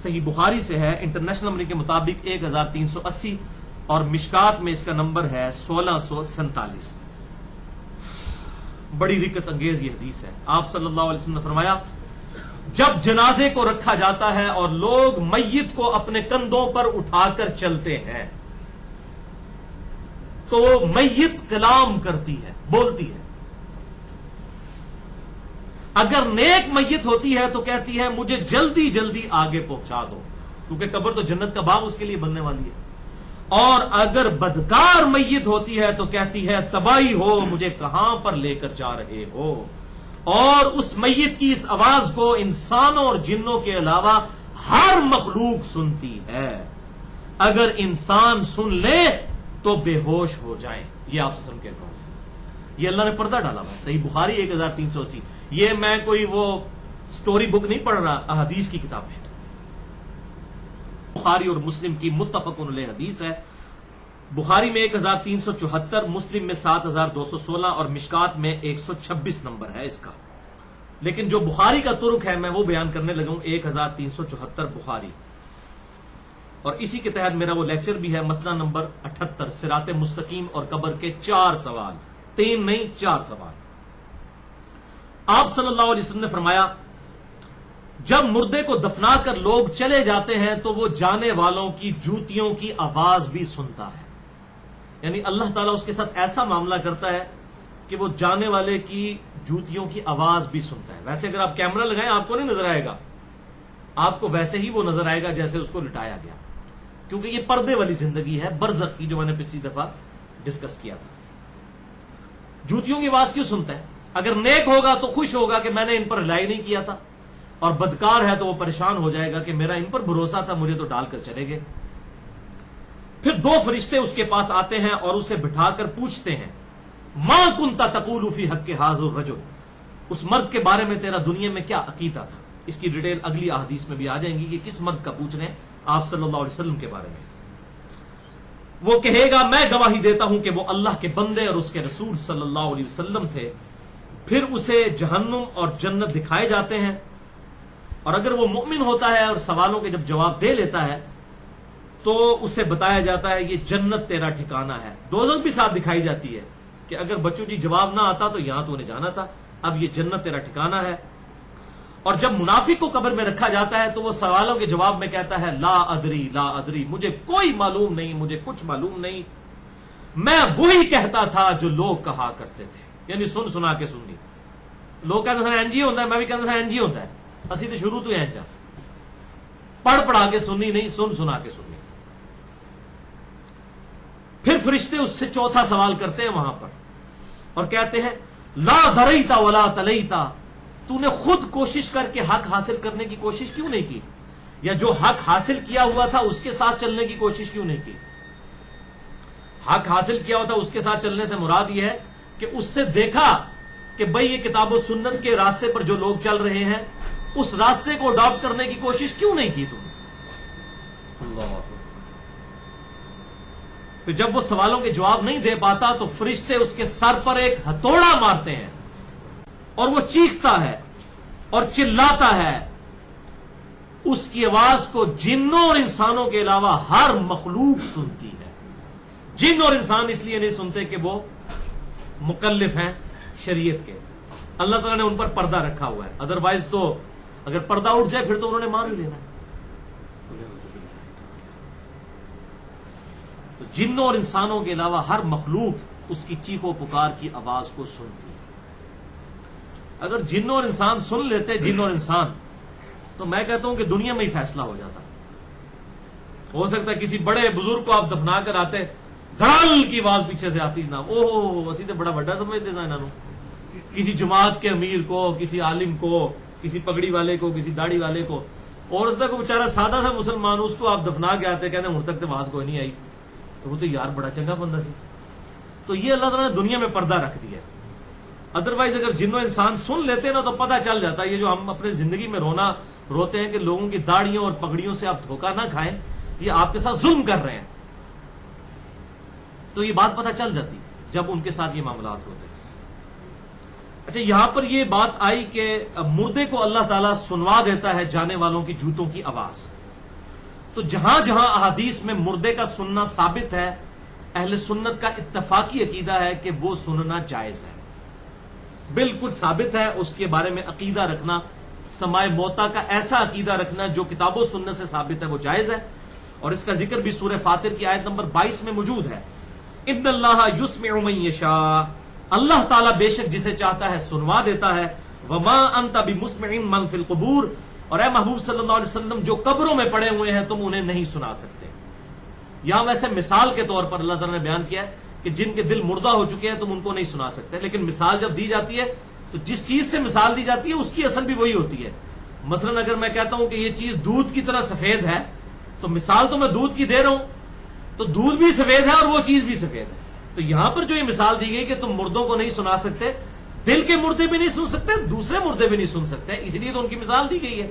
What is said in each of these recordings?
صحیح بخاری سے ہے، انٹرنیشنل نمبر کے مطابق 1380، اور مشکات میں اس کا نمبر ہے 1647۔ بڑی رکت انگیز یہ حدیث ہے۔ آپ صلی اللہ علیہ وسلم نے فرمایا جب جنازے کو رکھا جاتا ہے اور لوگ میت کو اپنے کندھوں پر اٹھا کر چلتے ہیں تو میت کلام کرتی ہے، بولتی ہے۔ اگر نیک میت ہوتی ہے تو کہتی ہے مجھے جلدی جلدی آگے پہنچا دو، کیونکہ قبر تو جنت کا باغ اس کے لیے بننے والی ہے۔ اور اگر بدکار میت ہوتی ہے تو کہتی ہے تباہی ہو، مجھے کہاں پر لے کر جا رہے ہو۔ اور اس میت کی اس آواز کو انسانوں اور جنوں کے علاوہ ہر مخلوق سنتی ہے۔ اگر انسان سن لے تو بے ہوش ہو جائیں، یہ آپ سے کے الفاظ ہیں۔ یہ اللہ نے پردہ ڈالا ہوا ہے، صحیح بخاری 1380۔ یہ میں کوئی وہ سٹوری بک نہیں پڑھ رہا، احادیث کی کتاب ہے، بخاری اور مسلم کی متفق علیہ حدیث ہے۔ بخاری میں 1374، مسلم میں 7216 اور مشکات میں 126 نمبر ہے اس کا۔ لیکن جو بخاری کا ترک ہے میں وہ بیان کرنے لگا ہوں 1374 بخاری، اور اسی کے تحت میرا وہ لیکچر بھی ہے، مسئلہ نمبر 78، صراط مستقیم اور قبر کے 4 سوال، 3 نہیں 4 سوال۔ آپ صلی اللہ علیہ وسلم نے فرمایا جب مردے کو دفنا کر لوگ چلے جاتے ہیں تو وہ جانے والوں کی جوتیوں کی آواز بھی سنتا ہے، یعنی اللہ تعالیٰ اس کے ساتھ ایسا معاملہ کرتا ہے کہ وہ جانے والے کی جوتیوں کی آواز بھی سنتا ہے۔ ویسے اگر آپ کیمرہ لگائیں آپ کو نہیں نظر آئے گا، آپ کو ویسے ہی وہ نظر آئے گا جیسے اس کو لٹایا گیا، کیونکہ یہ پردے والی زندگی ہے، برزخ کی، جو میں نے پچھلی دفعہ ڈسکس کیا تھا۔ جوتیوں کی آواز کیوں سنتا ہے؟ اگر نیک ہوگا تو خوش ہوگا کہ میں نے ان پر رلائی نہیں کیا تھا، اور بدکار ہے تو وہ پریشان ہو جائے گا کہ میرا ان پر بھروسہ تھا، مجھے تو ڈال کر چلے گئے۔ پھر 2 فرشتے اس کے پاس آتے ہیں اور اسے بٹھا کر پوچھتے ہیں ما کنت تقول فی حق ھذا الرجل، اس مرد کے بارے میں تیرا دنیا میں کیا عقیدہ تھا؟ اس کی ڈیٹیل اگلی احادیث میں بھی آ جائیں گی کہ کس مرد کا پوچھ رہے ہیں آپ صلی اللہ علیہ وسلم کے بارے میں۔ وہ کہے گا میں گواہی دیتا ہوں کہ وہ اللہ کے بندے اور اس کے رسول صلی اللہ علیہ وسلم تھے۔ پھر اسے جہنم اور جنت دکھائے جاتے ہیں، اور اگر وہ مومن ہوتا ہے اور سوالوں کے جب جواب دے لیتا ہے تو اسے بتایا جاتا ہے یہ جنت تیرا ٹھکانہ ہے۔ دوزخ بھی ساتھ دکھائی جاتی ہے کہ اگر بچوں جی جواب نہ آتا تو یہاں تو انہیں جانا تھا، اب یہ جنت تیرا ٹھکانہ ہے۔ اور جب منافق کو قبر میں رکھا جاتا ہے تو وہ سوالوں کے جواب میں کہتا ہے لا ادری لا ادری، مجھے کوئی معلوم نہیں، مجھے کچھ معلوم نہیں، میں وہی کہتا تھا جو لوگ کہا کرتے تھے، یعنی سن سنا کے سننی۔ لوگ کہتے تھے این جی ہوتا ہے، میں بھی کہتا تھا این جی ہوتا ہے، اسی تو شروع تو این جا، پڑھ پڑھا کے سننی نہیں، سن سنا کے سننی۔ پھر فرشتے اس سے 4تھا سوال کرتے ہیں وہاں پر اور کہتے ہیں لا دریتا ولا تلیتا، تو نے خود کوشش کر کے حق حاصل کرنے کی کوشش کیوں نہیں کی، یا جو حق حاصل کیا ہوا تھا اس کے ساتھ چلنے کی کوشش کیوں نہیں کی؟ حق حاصل کیا ہوا تھا اس کے ساتھ چلنے سے مراد یہ ہے کہ اس سے دیکھا کہ بھئی یہ کتاب و سنت کے راستے پر جو لوگ چل رہے ہیں اس راستے کو اڈاپٹ کرنے کی کوشش کیوں نہیں کی تم نے؟ اللہ۔ تو جب وہ سوالوں کے جواب نہیں دے پاتا تو فرشتے اس کے سر پر ایک ہتھوڑا مارتے ہیں اور وہ چیختا ہے اور چلاتا ہے۔ اس کی آواز کو جنوں اور انسانوں کے علاوہ ہر مخلوق سنتی ہے۔ جن اور انسان اس لیے نہیں سنتے کہ وہ مکلف ہیں شریعت کے، اللہ تعالیٰ نے ان پر پردہ رکھا ہوا ہے، ادروائز تو اگر پردہ اٹھ جائے پھر تو انہوں نے مان ہی لینا ہے۔ تو جنوں اور انسانوں کے علاوہ ہر مخلوق اس کی چیخ و پکار کی آواز کو سنتی ہے۔ اگر جنوں اور انسان سن لیتے، جن اور انسان، تو میں کہتا ہوں کہ دنیا میں ہی فیصلہ ہو جاتا۔ ہو سکتا ہے کسی بڑے بزرگ کو آپ دفنا کر آتے، دھڑال کی آواز پیچھے سے آتی نہ، اوہ اسی تو بڑا بڑا سمجھتے تھا انہوں، کسی جماعت کے امیر کو، کسی عالم کو، کسی پگڑی والے کو، کسی داڑھی والے کو، اور اس کو بیچارہ سادہ سا مسلمان، اس کو آپ دفنا کے آتے کہتے ہوں تک تو آواز کوئی نہیں آئی، تو وہ تو یار بڑا چنگا بندہ سی۔ تو یہ اللہ تعالیٰ نے دنیا میں پردہ رکھ دیا۔ ادروائز اگر جنوں انسان سن لیتے نا تو پتہ چل جاتا ہے، یہ جو ہم اپنے زندگی میں روتے ہیں کہ لوگوں کی داڑھیوں اور پگڑیوں سے آپ دھوکہ نہ کھائیں، یہ آپ کے ساتھ ظلم کر رہے ہیں، تو یہ بات پتہ چل جاتی جب ان کے ساتھ یہ معاملات ہوتے ہیں۔ اچھا، یہاں پر یہ بات آئی کہ مردے کو اللہ تعالیٰ سنوا دیتا ہے جانے والوں کی جوتوں کی آواز، تو جہاں جہاں احادیث میں مردے کا سننا ثابت ہے، اہل سنت کا اتفاقی عقیدہ ہے کہ وہ سننا جائز ہے، بالکل ثابت ہے۔ اس کے بارے میں عقیدہ رکھنا، سماع موتا کا ایسا عقیدہ رکھنا جو کتاب و سنت سے ثابت ہے، وہ جائز ہے۔ اور اس کا ذکر بھی سورہ فاطر کی آیت نمبر 22 میں موجود ہے، ان اللہ یسمع من یشاء، اللہ تعالیٰ بے شک جسے چاہتا ہے سنوا دیتا ہے، وما انت بمسمع من فی القبور، اور اے محبوب صلی اللہ علیہ وسلم جو قبروں میں پڑے ہوئے ہیں تم انہیں نہیں سنا سکتے۔ یہاں ویسے مثال کے طور پر اللہ تعالیٰ نے بیان کیا ہے کہ جن کے دل مردہ ہو چکے ہیں تم ان کو نہیں سنا سکتے، لیکن مثال جب دی جاتی ہے تو جس چیز سے مثال دی جاتی ہے اس کی اصل بھی وہی ہوتی ہے۔ مثلا اگر میں کہتا ہوں کہ یہ چیز دودھ کی طرح سفید ہے تو مثال تو میں دودھ کی دے رہا ہوں، تو دودھ بھی سفید ہے اور وہ چیز بھی سفید ہے۔ تو یہاں پر جو یہ مثال دی گئی کہ تم مردوں کو نہیں سنا سکتے، دل کے مردے بھی نہیں سن سکتے، دوسرے مردے بھی نہیں سن سکتے، اس لیے تو ان کی مثال دی گئی ہے۔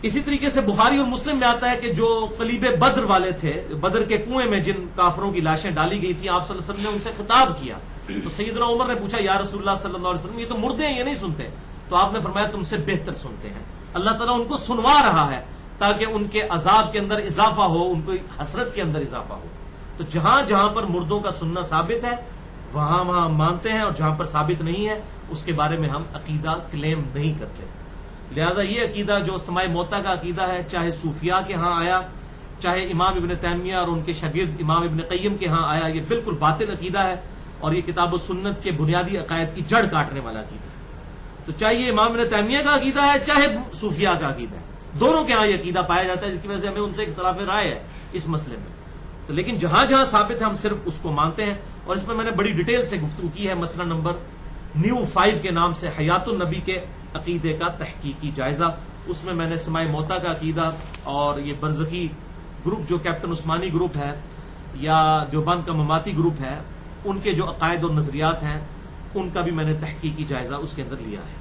اسی طریقے سے بخاری اور مسلم میں آتا ہے کہ جو قلیب بدر والے تھے، بدر کے کنویں میں جن کافروں کی لاشیں ڈالی گئی تھی، آپ صلی اللہ علیہ وسلم نے ان سے خطاب کیا تو سیدنا عمر نے پوچھا یا رسول اللہ صلی اللہ علیہ وسلم یہ تو مردے ہیں، یہ نہیں سنتے؟ تو آپ نے فرمایا تم سے بہتر سنتے ہیں، اللہ تعالیٰ ان کو سنوا رہا ہے تاکہ ان کے عذاب کے اندر اضافہ ہو، ان کو حسرت کے اندر اضافہ ہو۔ تو جہاں جہاں پر مردوں کا سننا ثابت ہے وہاں وہاں ہم مانتے ہیں، اور جہاں پر ثابت نہیں ہے اس کے بارے میں ہم عقیدہ کلیم نہیں کرتے۔ لہذا یہ عقیدہ جو سماع موتا کا عقیدہ ہے، چاہے صوفیاء کے ہاں آیا، چاہے امام ابن تیمیہ اور ان کے شاگرد امام ابن قیم کے ہاں آیا، یہ بالکل باطل عقیدہ ہے، اور یہ کتاب و سنت کے بنیادی عقائد کی جڑ کاٹنے والا عقیدہ ہے۔ تو چاہے یہ امام ابن تیمیہ کا عقیدہ ہے، چاہے صوفیاء کا عقیدہ ہے، دونوں کے ہاں یہ عقیدہ پایا جاتا ہے، جس کی وجہ سے ہمیں ان سے اختلاف رائے ہے اس مسئلے میں۔ تو لیکن جہاں جہاں ثابت ہے ہم صرف اس کو مانتے ہیں، اور اس میں میں نے بڑی ڈیٹیل سے گفتگو کی ہے، مسئلہ نمبر نیو 5 کے نام سے حیات النبی کے عقیدے کا تحقیقی جائزہ، اس میں نے سماع موتا کا عقیدہ اور یہ برزخی گروپ جو کیپٹن عثمانی گروپ ہے یا دیوبند کا مماتی گروپ ہے، ان کے جو عقائد اور نظریات ہیں ان کا بھی میں نے تحقیقی جائزہ اس کے اندر لیا ہے۔